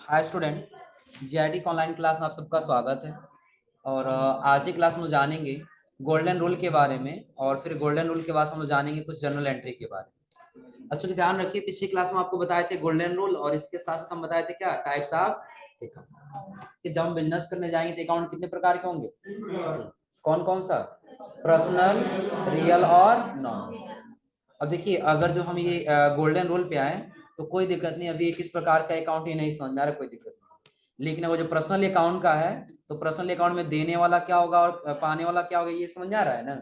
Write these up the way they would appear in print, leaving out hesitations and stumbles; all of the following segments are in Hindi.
हाय स्टूडेंट, जीआईटी ऑनलाइन क्लास में आप सबका स्वागत है। और आज ही क्लास में जानेंगे गोल्डन रूल के बारे में, और फिर गोल्डन रूल के बाद हम लोग जानेंगे कुछ जनरल एंट्री के बारे में। अच्छा, ध्यान रखिए, पिछली क्लास में आपको बताए थे गोल्डन रूल, और इसके साथ साथ हम बताए थे क्या टाइप्स ऑफ अकाउंट, कि जब हम बिजनेस करने जाएंगे तो अकाउंट कितने प्रकार के होंगे, कौन कौन सा, पर्सनल, रियल और नॉन। अब देखिए, अगर जो हम ये गोल्डन रूल पे आए तो कोई दिक्कत नहीं, अभी किस प्रकार का अकाउंट ही नहीं समझ में आ रहा, कोई दिक्कत नहीं। लेकिन वो जो पर्सनल अकाउंट का है, तो पर्सनल अकाउंट में देने वाला क्या होगा और पाने वाला क्या होगा, ये समझ में आ रहा है ना।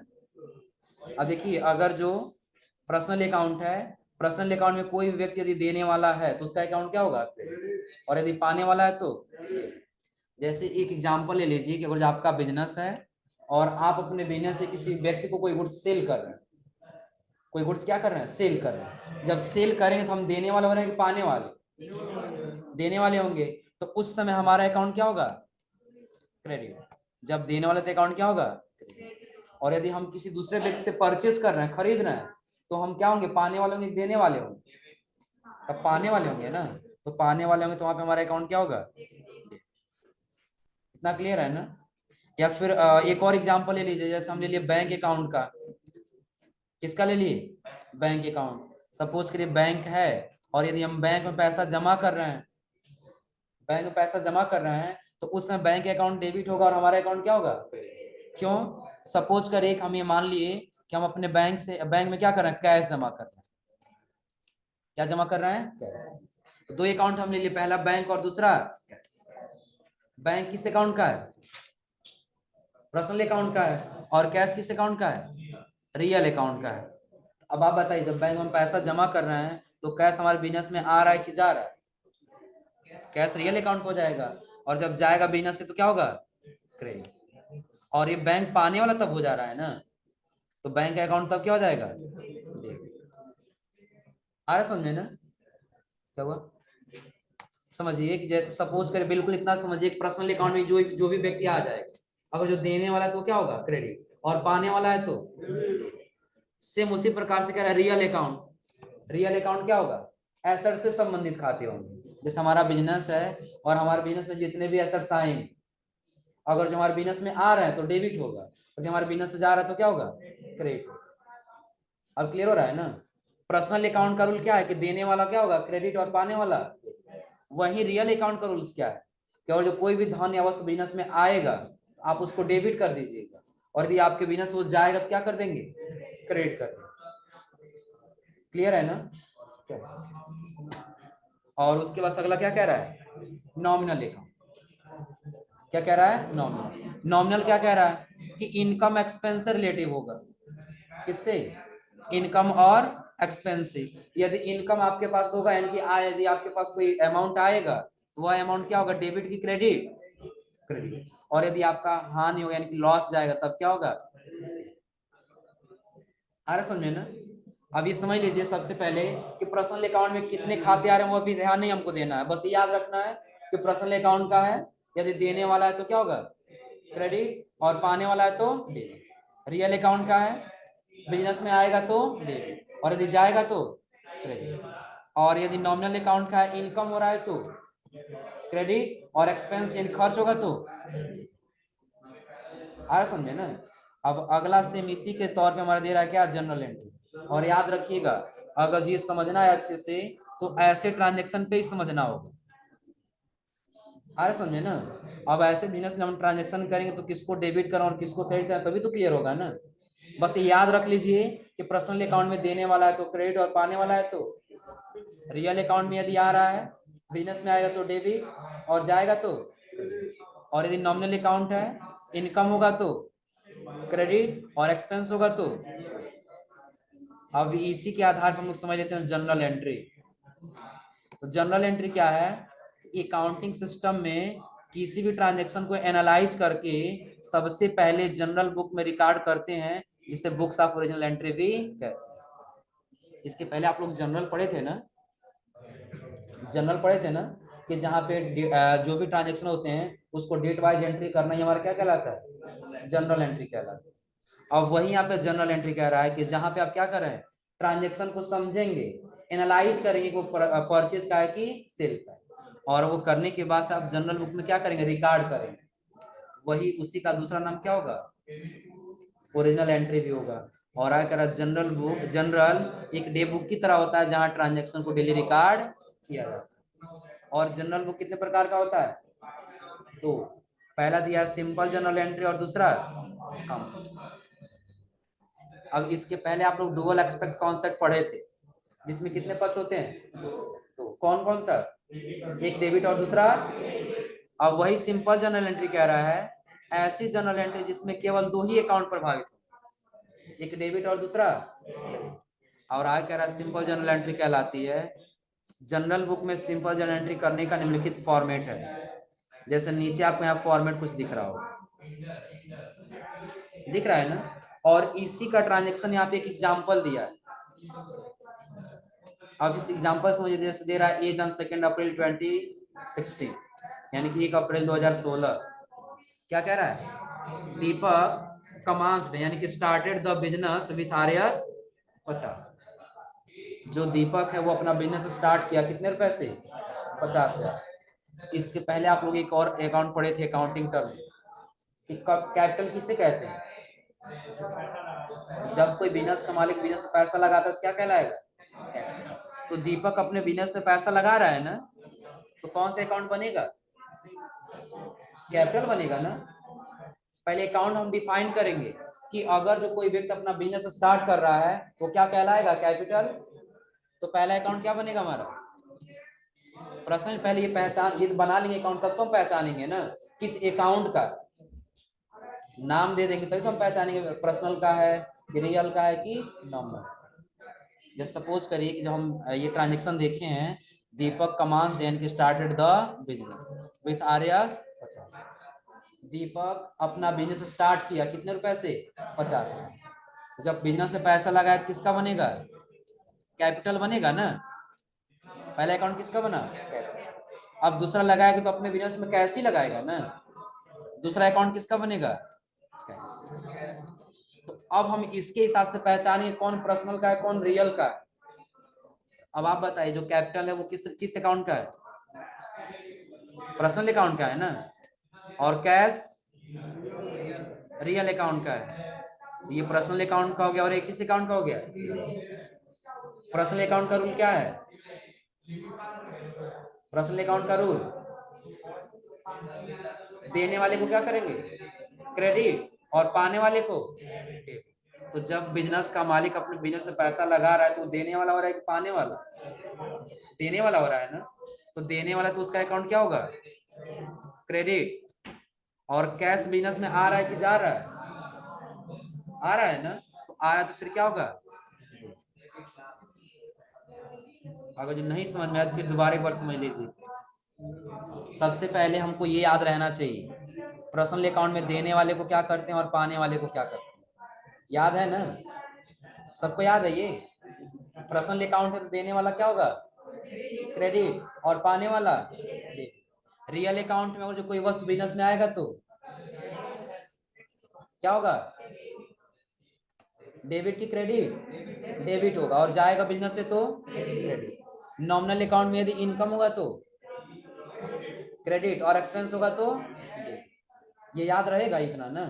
अब देखिए, अगर जो पर्सनल अकाउंट है, पर्सनल अकाउंट में कोई भी व्यक्ति यदि देने वाला है तो उसका अकाउंट क्या होगा, और यदि पाने वाला है तो। जैसे एक एग्जांपल ले लीजिए कि अगर आपका बिजनेस है और आप अपने बिजनेस से किसी व्यक्ति को कोई गुड्स सेल कर रहे हैं, कोई गुड्स क्या कर रहे हैं, सेल कर रहे हैं। जब सेल करेंगे तो हम देने वाले हो रहे हैं कि पाने वाले, देने वाले होंगे। तो उस समय हमारा अकाउंट क्या होगा, क्रेडिट। जब देने वाले तो अकाउंट क्या होगा, और यदि हम किसी दूसरे व्यक्ति से परचेस कर रहे हैं, खरीद रहे हैं, तो हम क्या होंगे, पाने वाले होंगे, देने वाले होंगे, तब पाने वाले होंगे ना। तो पाने वाले होंगे तो वहां पे हमारा अकाउंट क्या होगा, इतना क्लियर है ना। या फिर एक और एग्जांपल ले लीजिए, जैसे हम ले लिए बैंक अकाउंट का। किसका ले लिए, बैंक अकाउंट। सपोज करिए बैंक है, और यदि हम बैंक में पैसा जमा कर रहे हैं, बैंक में पैसा जमा कर रहे हैं, तो उस समय बैंक अकाउंट डेबिट होगा और हमारा अकाउंट क्या होगा, क्यों। सपोज करिए कि हम ये मान लिए कि हम अपने बैंक में क्या कर रहे हैं, कैश जमा कर रहे हैं। क्या जमा कर रहे हैं, कैश। तो दो अकाउंट हम ले लिए, पहला बैंक और दूसरा कैश। बैंक किस अकाउंट का है, पर्सनल अकाउंट का है, और कैश किस अकाउंट का है, रियल अकाउंट का है। अब आप बताइए, जब बैंक में हम पैसा जमा कर रहे हैं तो कैश हमारे बिजनेस में आ रहा है कि जा रहा है, कैश रियल अकाउंट हो जाएगा। और जब जाएगा बिजनेस से तो क्या होगा, क्रेडिट। और ये बैंक पाने वाला तब हो जा रहा है ना, तो बैंक अकाउंट तब क्या हो जाएगा, डेबिट। आ रहा समझे ना, क्या हुआ। समझिए कि जैसे सपोज करें, बिल्कुल इतना समझिए कि पर्सनल अकाउंट में जो भी व्यक्ति आ जाएगा, अगर जो देने वाला है तो क्या होगा, क्रेडिट, और पाने वाला है तो। सेम उसी प्रकार से कह रहा है रियल अकाउंट। रियल अकाउंट क्या होगा, एसेट से संबंधित खाते होंगे। जैसे हमारा बिजनेस है, और हमारे बिजनेस में जितने भी एसेट्स आएंगे, अगर जो हमारे बिजनेस में आ रहा है तो डेबिट होगा, और जो हमारे बिजनेस से जा रहा है तो क्या होगा, क्रेडिट। अब क्लियर हो रहा है ना। पर्सनल अकाउंट का रूल क्या है कि देने वाला क्या होगा, क्रेडिट, और पाने वाला। वही रियल अकाउंट का रूल्स क्या है कि और जो कोई भी धन या वस्तु बिजनेस में आएगा, आप उसको डेबिट कर दीजिएगा, और यदि आपके बिजनेस वो जाएगा तो क्या कर देंगे, क्रेडिट कर देंगे। क्लियर है ना। और उसके बाद अगला क्या कह रहा है, नॉमिनल अकाउंट। क्या कह रहा है, नॉमिनल। नॉमिनल क्या कह रहा है कि इनकम एक्सपेंस से रिलेटिव होगा। किससे, इनकम और एक्सपेंस से। यदि इनकम आपके पास होगा, यानी कि आय, यदि आपके पास कोई अमाउंट आएगा तो वह अमाउंट क्या होगा, डेबिट की क्रेडिट, क्रेडिट। और यदि आपका हानि होगा, यानी कि लॉस जाएगा, तब क्या होगा। आ रहा समझे ना। अब ये समझ लीजिए सबसे पहले कि पर्सनल अकाउंट में कितने खाते आ रहे हैं वो भी ध्यान नहीं हमको देना है, बस ये याद रखना है कि पर्सनल अकाउंट का है, यदि देने वाला है तो क्या होगा, क्रेडिट, और पाने वाला है तो डेबिट। रियल अकाउंट का है, बिजनेस में आएगा तो डेबिट, और यदि जाएगा तो क्रेडिट। और यदि नॉमिनल अकाउंट का है, इनकम हो रहा है तो क्रेडिट, और एक्सपेंस यानी खर्च होगा तो। आ रहा समझे ना। अब अगला सेम इसी के तौर पे हमारा दे रहा है क्या, जनरल एंट्री। और याद रखिएगा, अगर ये समझना है अच्छे से तो ऐसे ट्रांजेक्शन पे ही समझना होगा। आ रहा समझे ना। अब ऐसे बिजनेस में हम ट्रांजेक्शन करेंगे तो किसको डेबिट करें और किसको क्रेडिट करें, तभी तो क्लियर होगा ना। बस ये याद रख लीजिए कि पर्सनल अकाउंट में देने वाला है तो क्रेडिट, और पाने वाला है तो। रियल अकाउंट में यदि आ रहा है, बिजनेस में आएगा तो डेबिट, और जाएगा तो। और यदि नॉमिनल अकाउंट है, इनकम होगा तो क्रेडिट, और एक्सपेंस होगा तो। अब इसी के आधार पर हम लोग समझ लेते हैं जनरल एंट्री। तो जनरल एंट्री क्या है, अकाउंटिंग सिस्टम में किसी भी ट्रांजैक्शन को एनालाइज करके सबसे पहले जनरल बुक में रिकॉर्ड करते हैं, जिसे बुक्स ऑफ ओरिजिनल एंट्री भी कहते हैं। इसके पहले आप लोग जनरल पढ़े थे ना, जनरल पढ़े थे ना, कि जहाँ पे जो भी ट्रांजेक्शन होते हैं उसको डेट वाइज एंट्री करना ही हमारा क्या कहलाता है, जनरल एंट्री कहलाता है। अब वही यहाँ पे जनरल एंट्री कह रहा है कि जहाँ पे आप क्या कर रहे हैं, ट्रांजेक्शन को समझेंगे, एनालाइज करेंगे कि वो परचेज का है कि सेल का है। और वो करने के बाद से आप जनरल बुक में क्या करेंगे, रिकॉर्ड करेंगे, वही उसी का दूसरा नाम क्या होगा, ओरिजिनल एंट्री भी होगा। और आकर जनरल बुक, जनरल एक डे बुक की तरह होता है जहां ट्रांजैक्शन को डेली रिकॉर्ड किया जाता है। और जनरल बुक कितने प्रकार का होता है, तो पहला दिया सिंपल जनरल एंट्री और दूसरा कंप्लीट। अब इसके पहले आप लोग डुअल एक्सपेक्ट कॉन्सेप्ट पढ़े थे, जिसमें कितने पक्ष होते हैं, तो कौन कौन सा, एक डेबिट और दूसरा। अब वही सिंपल जनरल एंट्री कह रहा है ऐसी जनरल एंट्री जिसमें केवल दो ही अकाउंट प्रभावित हो, एक डेबिट और दूसरा क्रेडिट। और आगे कह रहा है सिंपल जनरल एंट्री कहलाती है, जनरल बुक में सिंपल जनरल एंट्री करने का निम्नलिखित फॉर्मेट है। जैसे नीचे आपको यहाँ फॉर्मेट कुछ दिख रहा होगा, दिख रहा है ना। और इसी का ट्रांजेक्शन यहाँ पे एक एग्जांपल दिया है। अब इस एग्जांपल से मुझे जैसे दे रहा है एज ऑन 2 अप्रैल 2016, यानी कि 1 अप्रैल 2016। क्या कह रहा है, दीपक कमांस्ड यानी कि started the business with RS 50। जो दीपक है वो अपना बिजनेस स्टार्ट किया कितने रुपए से, 50,000। इसके पहले आप लोग एक और अकाउंट पढ़े थे अकाउंटिंग टर्म, कैपिटल किसे कहते हैं, जब कोई बिजनेस का मालिक बिजनेस में पैसा लगाता है तो क्या कहलाएगा, कैपिटल। तो दीपक अपने बिजनेस में पैसा लगा रहा है ना, तो कौन सा अकाउंट बनेगा, कैपिटल बनेगा ना। पहले अकाउंट हम डिफाइन करेंगे कि अगर जो कोई व्यक्ति अपना बिजनेस स्टार्ट कर रहा है वो क्या कहलाएगा, कैपिटल। तो पहला अकाउंट क्या बनेगा हमारा, प्रश्न पहले ये पहचान, ये तो बना लेंगे अकाउंट, तब तो हम पहचानेंगे ना किस अकाउंट का नाम दे देंगे तभी तो हम पहचानेंगे पर्सनल का है, रियल का है कि नॉमिनल। जैसे सपोज करिए कि जब हम ये ट्रांजेक्शन देखे हैं, दीपक कमांस यानी कि started the business with RS 50। दीपक अपना बिजनेस स्टार्ट किया कितने रुपए से, 50। जब बिजनेस से पैसा लगाया तो किसका बनेगा, कैपिटल बनेगा ना। पहला अकाउंट किसका बना, कैपिटल। अब दूसरा लगाएगा तो अपने बिजनेस में कैश ही लगाएगा ना, दूसरा अकाउंट किसका बनेगा, कैश। तो अब हम इसके हिसाब से पहचानेंगे कौन पर्सनल का है कौन रियल का है। अब आप बताइए जो कैपिटल है वो किस किस अकाउंट का है, पर्सनल अकाउंट का है ना, और कैश रियल अकाउंट का है। ये पर्सनल अकाउंट का हो गया और एक किस अकाउंट का हो गया, पर्सनल अकाउंट का रूल क्या है, पर्सनल अकाउंट का रूल, देने वाले को क्या करेंगे, क्रेडिट, और पाने वाले को डेबिट। तो जब बिजनेस का मालिक अपने बिजनेस से पैसा लगा रहा है तो देने वाला हो रहा है कि पाने वाला, देने वाला हो रहा है ना। तो देने वाला तो उसका अकाउंट क्या होगा, क्रेडिट। और कैश बिजनेस में आ रहा है कि जा रहा है, आ रहा है ना, तो आ रहा है तो फिर क्या होगा। अगर जो नहीं समझ में आया तो फिर दोबारा एक बार समझ लीजिए। सबसे पहले हमको ये याद रहना चाहिए पर्सनल अकाउंट में देने वाले को क्या करते हैं और पाने वाले को क्या करते हैं, याद है ना, सबको याद है ये। पर्सनल अकाउंट में तो देने वाला क्या होगा, क्रेडिट, और पाने वाला डेबिट। रियल अकाउंट में अगर जो कोई वस्तु बिजनेस में आएगा तो क्या होगा, डेबिट की क्रेडिट, डेबिट होगा, और जाएगा बिजनेस से तो क्रेडिट। नॉमिनल अकाउंट में यदि इनकम होगा तो क्रेडिट, और एक्सपेंस होगा तो डेबिट। ये याद रहेगा इतना ना।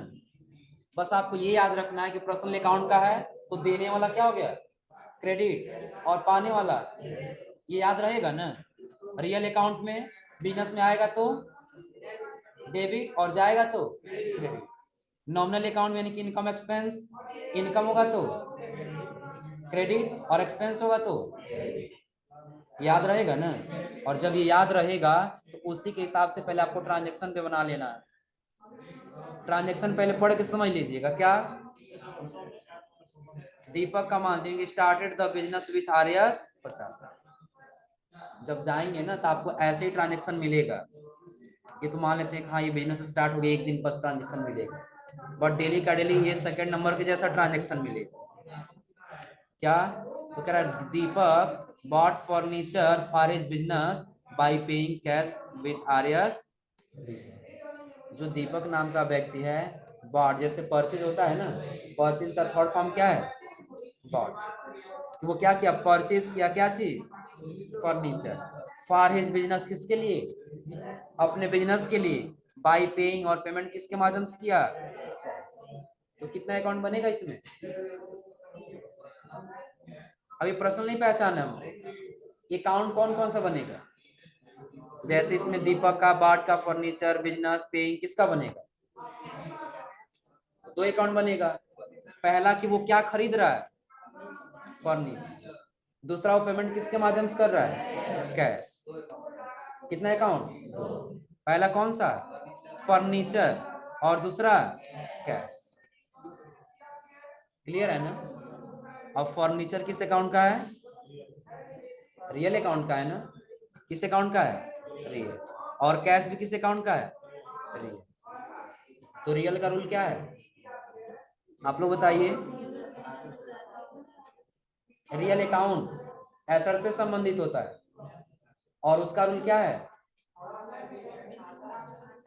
बस आपको ये याद रखना है कि पर्सनल अकाउंट का है तो देने वाला क्या हो गया, क्रेडिट, और पाने वाला, ये याद रहेगा ना। रियल अकाउंट में बिजनेस में आएगा तो डेबिट और जाएगा तो क्रेडिट। नॉमिनल अकाउंट में यानी कि इनकम एक्सपेंस, इनकम होगा तो क्रेडिट और एक्सपेंस होगा तो याद रहेगा ना। और जब ये याद रहेगा तो उसी के हिसाब से पहले आपको ट्रांजेक्शन पे बना लेना है। ट्रांजेक्शन पहले पढ़ के समझ लीजिएगा। क्या, Deepak commenced started the business with RS 50। जब जाएंगे ना तो आपको ऐसे ही ट्रांजेक्शन मिलेगा। ये तो मान लेते हैं हाँ ये बिजनेस स्टार्ट हो गया, एक दिन बस ट्रांजेक्शन मिलेगा, बट डेली का डेली ये सेकंड नंबर के जैसा ट्रांजेक्शन मिलेगा। क्या, तो कह रहा है Deepak bought furniture for his business by paying cash with RS. जो दीपक नाम का व्यक्ति है, बॉट जैसे परचेज होता है ना, परचेज का थर्ड फॉर्म क्या है, बॉट। तो वो क्या किया, परचेज किया क्या चीज, फर्नीचर। फॉर हिज बिजनेस, किसके लिए? अपने बिजनेस के लिए। बाय पेइंग, और पेमेंट किसके माध्यम से किया? तो कितना अकाउंट बनेगा इसमें? अभी प्रश्न नहीं पहचाना हम, अकाउंट कौन कौन सा बनेगा? जैसे इसमें दीपक का, बाट का, फर्नीचर, बिजनेस, पेइंग, किसका बनेगा? दो अकाउंट बनेगा। पहला कि वो क्या खरीद रहा है? फर्नीचर। दूसरा वो पेमेंट किसके माध्यम से कर रहा है? कैश। कितना अकाउंट? पहला कौन सा? फर्नीचर, और दूसरा कैश। क्लियर है ना? अब फर्नीचर किस अकाउंट का है? रियल अकाउंट का है ना? किस अकाउंट का है? रियल। और कैश भी किस अकाउंट का है? रियल। तो रियल का रूल क्या है, आप लोग बताइए? रियल अकाउंट एसेट से संबंधित होता है, और उसका रूल क्या है?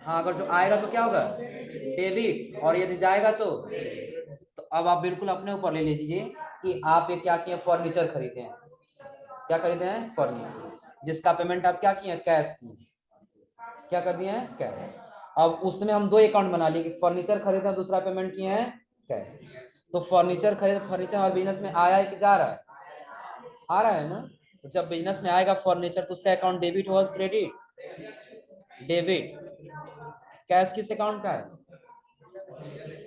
हाँ, अगर जो आएगा तो क्या होगा? डेबिट, और यदि जाएगा तो अब आप बिल्कुल अपने ऊपर ले लीजिए कि आप ये क्या किए? फर्नीचर खरीदे हैं। क्या खरीदे हैं? फर्नीचर, जिसका पेमेंट आप क्या किए? कैश किए। क्या कर दिए हैं? कैश। अब उसमें हम दो अकाउंट बना लिए, फर्नीचर खरीदे हैं, दूसरा पेमेंट किए हैं कैश। तो फर्नीचर खरीद, फर्नीचर और बिजनेस में आया है कि जा रहा है? आ रहा है ना? तो जब बिजनेस में आएगा फर्नीचर तो उसका अकाउंट डेबिट होगा, क्रेडिट? डेबिट। कैश किस अकाउंट का है?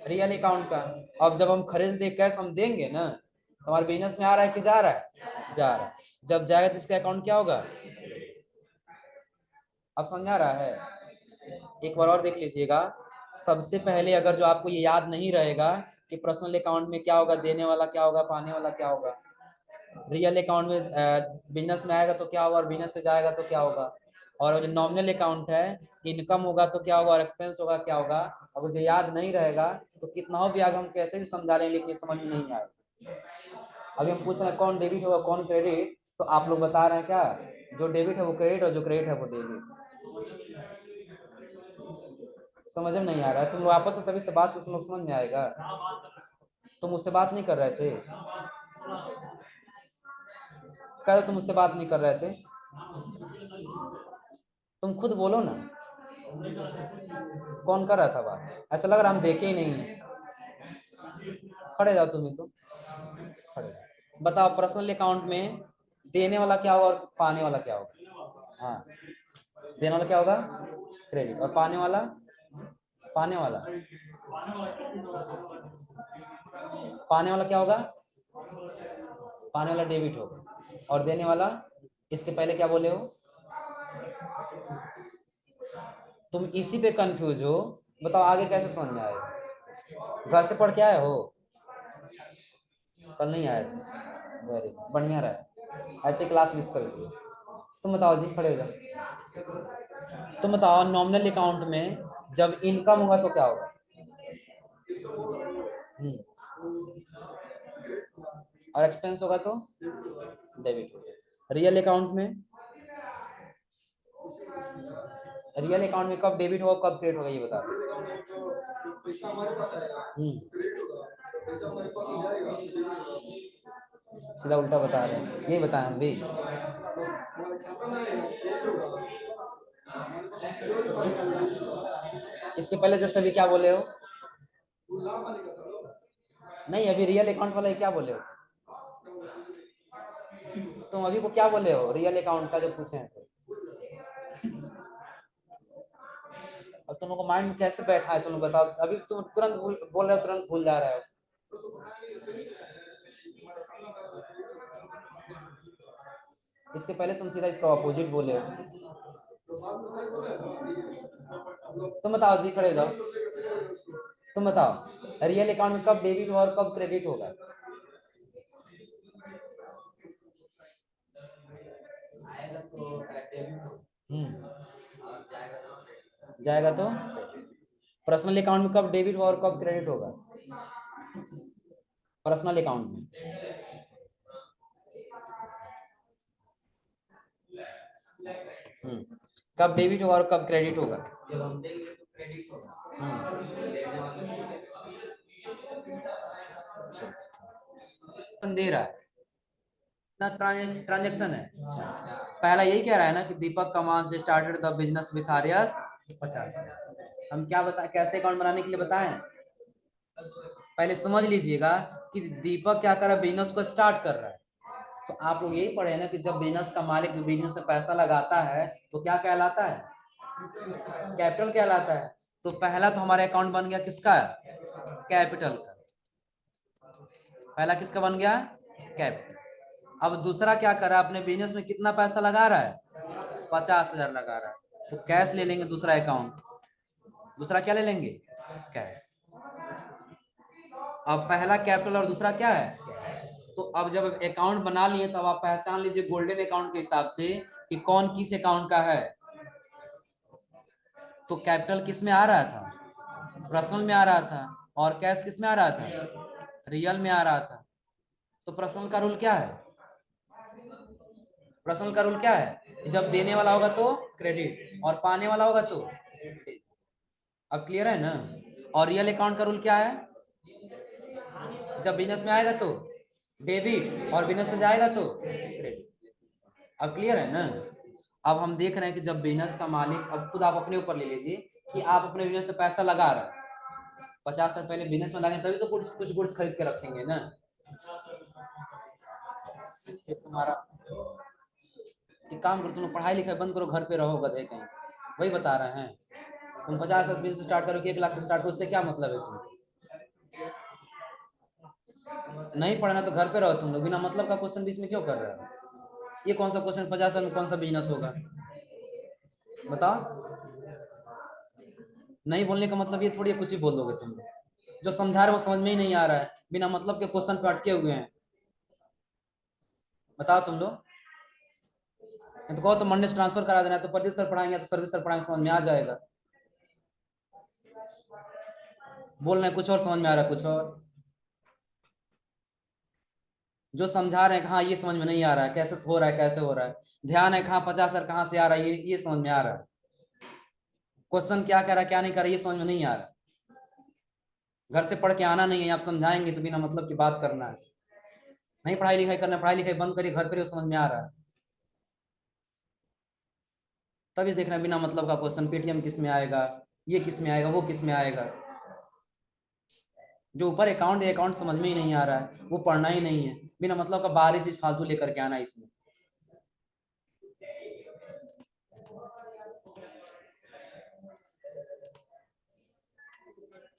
रियल अकाउंट का। अब जब हम खरीदते कैश हम देंगे ना, तो हमारे बिजनेस में आ रहा है कि जा रहा है? जा रहा है। जब जाएगा तो इसका अकाउंट क्या होगा? अब समझा रहा है? एक बार और देख लीजिएगा। सबसे पहले अगर जो आपको ये याद नहीं रहेगा कि पर्सनल अकाउंट में क्या होगा, देने वाला क्या होगा, पाने वाला क्या होगा, रियल अकाउंट में बिजनेस में आएगा तो क्या होगा, और बिजनेस से जाएगा तो क्या होगा, और जो नॉमिनल अकाउंट है, इनकम होगा तो क्या होगा, और एक्सपेंस होगा क्या होगा, अगर ये याद नहीं रहेगा तो कितना भी आगे हम कैसे भी समझा रहे हैं लेकिन समझ में नहीं आएगा। अभी हम पूछ रहे हैं कौन डेबिट होगा कौन क्रेडिट, तो आप लोग बता रहे हैं क्या? जो डेबिट है वो क्रेडिट, और जो क्रेडिट है वो डेबिट। समझ में नहीं आ रहा है? तुम लोग आपस में तभी से बात तुम लोग समझ में आएगा। तुम मुझसे बात नहीं कर रहे थे? कह तुम मुझसे बात नहीं कर रहे थे? तुम खुद बोलो ना, कौन कर रहा था बात? ऐसा लग रहा हम देखे ही नहीं है। खड़े जाओ तुम ही, तो खड़े जाओ। बताओ पर्सनल अकाउंट में देने वाला क्या होगा और पाने वाला क्या होगा? हाँ, देने वाला क्या होगा? क्रेडिट। और पाने वाला? पाने वाला पाने वाला क्या होगा? पाने वाला डेबिट होगा। और देने वाला? इसके पहले क्या बोले हो? तुम इसी पे कंफ्यूज हो। बताओ आगे कैसे समझ में आएगा? घर से पढ़ के आए हो? कल नहीं आए थे? वेरी बढ़िया रहा, ऐसे क्लास मिस कर दी। तुम बताओ जी, खड़े हो जाओ। तुम बताओ नॉमिनल अकाउंट में जब इनकम होगा तो क्या होगा? और एक्सपेंस होगा तो डेबिट होगा। रियल अकाउंट में, रियल अकाउंट में कब डेबिट होगा कब क्रेडिट होगा ये बता दो। सीधा उल्टा बता रहे हैं, यही बताएं हम भी। इसके पहले जस्ट अभी क्या बोले हो? नहीं, अभी रियल अकाउंट वाला क्या बोले हो? तुम अभी को क्या बोले हो रियल अकाउंट का जो पूछे हैं? अब तुम लोग को माइंड में कैसे बैठा है तुम लोग बताओ? अभी तुम तुरंत बोल रहे हो, तुरंत भूल जा रहे हो। इसके पहले तुम सीधा इसका अपोजिट बोले हो। तुम बताओ जी, खड़े जाओ। तुम बताओ रियल अकाउंट में कब डेबिट होगा और कब क्रेडिट होगा? जाएगा तो पर्सनल अकाउंट में कब डेबिट होगा और कब क्रेडिट होगा? पर्सनल अकाउंट में कब डेबिट होगा और कब क्रेडिट होगा? दे रहा है ना, ट्रांजेक्शन है। अच्छा, पहला यही कह रहा है ना कि दीपक कमांस स्टार्टेड द बिजनेस विथ आर्यस 50। हम क्या बता कैसे अकाउंट बनाने के लिए बताएं, पहले समझ लीजिएगा कि दीपक क्या कर रहा है, बिजनेस को स्टार्ट कर रहा है। तो आप लोग यही पढ़े ना कि जब बिजनेस का मालिक बिजनेस में पैसा लगाता है तो क्या कहलाता है, कैपिटल कहलाता है। तो पहला तो हमारा अकाउंट बन गया किसका, कैपिटल का। पहला किसका बन गया, कैपिटल। अब दूसरा क्या कर रहा है, अपने बिजनेस में कितना पैसा लगा रहा है, 50,000 लगा रहा है। तो कैश ले लेंगे दूसरा अकाउंट, दूसरा क्या ले लेंगे, कैश। अब पहला कैपिटल और दूसरा क्या है, तो अब जब अकाउंट बना लिए तो अब आप पहचान लीजिए गोल्डन अकाउंट के हिसाब से कि कौन किस अकाउंट का है। तो कैपिटल किस में आ रहा था, पर्सनल में आ रहा था, और कैश किस में आ रहा था, रियल में आ रहा था। तो पर्सनल का रूल क्या है, पर्सनल का रूल क्या है, जब देने वाला होगा तो क्रेडिट और पाने वाला होगा तो डेबिट। अब क्लियर है ना। और रियल अकाउंट का रूल क्या है, जब बिजनेस में आएगा तो डेबिट और बिजनेस से जाएगा तो क्रेडिट। अब क्लियर है ना। अब हम देख रहे हैं कि जब बिजनेस का मालिक, अब खुद आप अपने ऊपर ले लीजिए कि आप अपने बिजनेस से पैसा लगा रहे हैं, 50 साल पहले बिजनेस में लगे तभी तो कुछ गुड्स खरीद के रखेंगे ना। तुम्हारा एक काम करो, तुम पढ़ाई लिखाई बंद करो, घर पे रहो गधे कहीं, वही बता रहे हैं। तुम 50 बिजनेस से स्टार्ट करो कि 1 लाख से स्टार्ट करो, उससे क्या मतलब है, तुम नहीं पढ़ना तो घर पे रहो। तुम लोग बिना मतलब का क्वेश्चन बीच में क्यों कर रहे हो, ये कौन सा क्वेश्चन, 50 साल में कौन सा बिजनेस होगा बताओ। नहीं बोलने का मतलब ये थोड़ी है कुछ ही बोल दोगे तुम लोग, जो समझा रहे हो समझ में ही नहीं आ रहा है, बिना मतलब के क्वेश्चन पे अटके हुए हैं। बताओ तुम लोग, तो कहो तो मंडे से ट्रांसफर करा देना, तो प्रदीप सर पढ़ाएंगे तो सर्विस सर पढ़ाएंगे, समझ में आ जाएगा। बोल रहे हैं कुछ और, समझ में आ रहा है कुछ और। जो समझा रहे हैं हाँ ये समझ में नहीं आ रहा है, कैसे हो रहा है कैसे हो रहा है, ध्यान है कहाँ 50 सर कहाँ से आ रहा है, ये समझ में आ रहा है। क्वेश्चन क्या कह रहा है क्या नहीं कर रहा है ये समझ में नहीं आ रहा। घर से पढ़ के आना नहीं है, आप समझाएंगे तो बिना मतलब की बात करना है। नहीं पढ़ाई लिखाई करना, पढ़ाई लिखाई बंद करिए, घर पर समझ में आ रहा है। तभी देख रहे हैं बिना मतलब का क्वेश्चन, पेटीएम किस में आएगा, ये किस में आएगा, वो किस में आएगा। जो ऊपर अकाउंट है, अकाउंट समझ में ही नहीं आ रहा है, वो पढ़ना ही नहीं है, बिना मतलब का बाहरी चीज फालतू लेकर के आना इसमें।